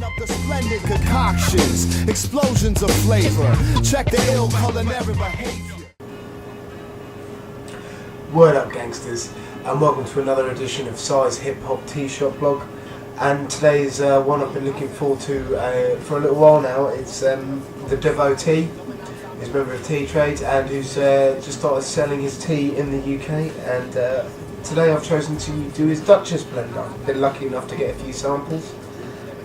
Mixing up the splendid concoctions, explosions of flavor. Check the ill culinary behavior. Word up, gangsters, and welcome to another edition of Si's Hip Hop Tea Shop blog. And today's one I've been looking forward to for a little while now. It's the Devotee. He's a member of Tea Trade and who's just started selling his tea in the UK. And today I've chosen to do his Duchess blend. I've been lucky enough to get a few samples,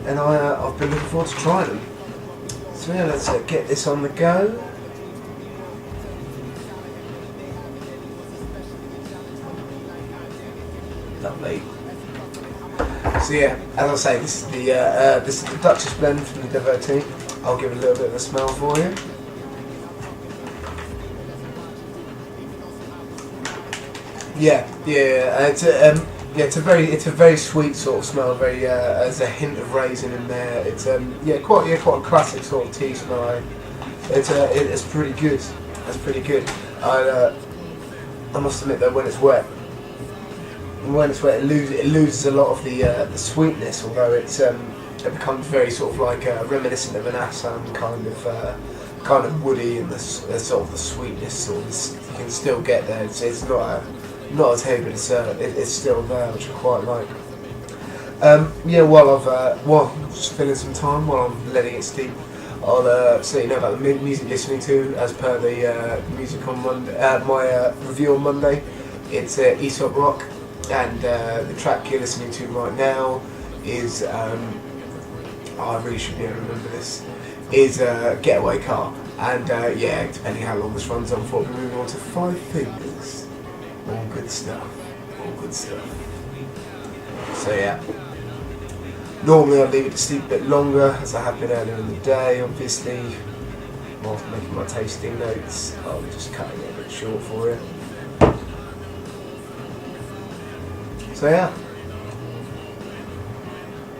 and I've been looking forward to trying them. So yeah, let's get this on the go. Lovely. So yeah, as I say, this is the Duchess blend from the Devotee. I'll give it a little bit of a smell for you. It's a very sweet sort of smell. There's a hint of raisin in there. It's quite a classic sort of tea smell. It's pretty good. That's pretty good. I must admit that when it's wet, it loses a lot of the sweetness. Although it becomes very sort of like reminiscent of an Assam kind of woody, and the sort of the sweetness you can still get there. It's not as heavy, but it's still there, which I quite like. While I'm just filling some time, while I'm letting it steep, I'll let you know about the music listening to as per the music on Monday. My review on Monday, it's Aesop Rock, and the track you're listening to right now is I really should be able to remember this. Is Getaway Car, and depending how long this runs on for, we're moving on to Five Fingers. All good stuff. So yeah, normally I'd leave it to steep a bit longer, as I have been earlier in the day, obviously. Whilst making my tasting notes, I'll be just cutting it a bit short for you. So yeah,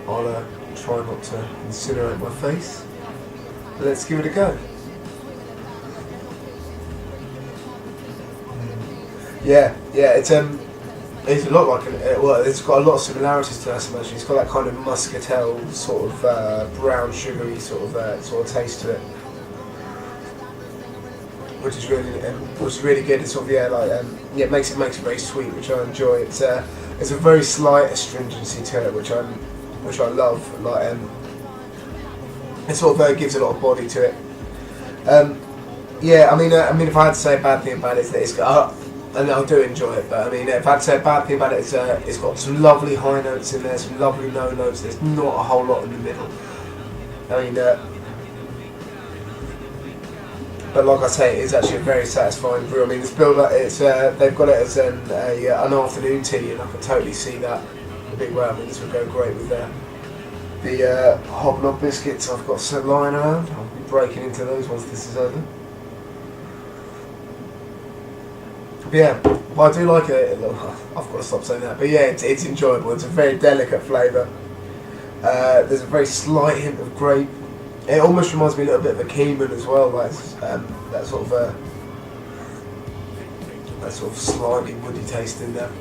I'll try not to incinerate my face. But let's give it a go. It's a lot like it's got a lot of similarities to Assam actually. It's got that kind of muscatel sort of brown sugary sort of taste to it, which is really good. It's sort of it makes it very sweet, which I enjoy. It's a very slight astringency to it, which I love. It sort of gives a lot of body to it. If I had to say a bad thing about it, is that it's got. And I do enjoy it, but if I had to say a bad thing about it, it's got some lovely high notes in there, some lovely low notes. There's not a whole lot in the middle. But like I say, it's actually a very satisfying brew. It's built up. They've got it as an afternoon tea, and I can totally see that a big way. This would go great with the hobnob biscuits I've got lying around. I'll be breaking into those once this is over. Yeah, well, I do like it. I've got to stop saying that, but yeah, it's enjoyable. It's a very delicate flavour. There's a very slight hint of grape. It almost reminds me a little bit of a Keeman as well, like that sort of slightly woody taste in there.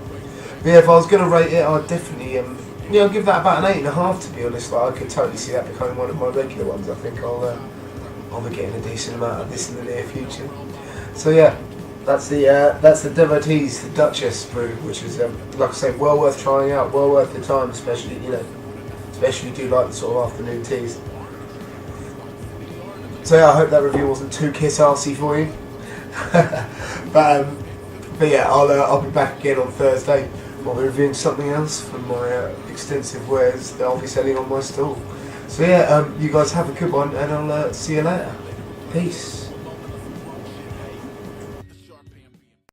But yeah, if I was going to rate it, I'd definitely I'll give that about an 8.5. To be honest, I could totally see that becoming one of my regular ones. I think I'll be getting a decent amount of this in the near future. So yeah. That's the Devotee's, the Duchess brew, which is like I say, well worth trying out, well worth the time, especially if you do like the sort of afternoon teas. So yeah, I hope that review wasn't too kiss-arsey for you. but yeah, I'll be back again on Thursday. I'll be reviewing something else from my extensive wares that I'll be selling on my stall. So yeah, you guys have a good one, and I'll see you later. Peace.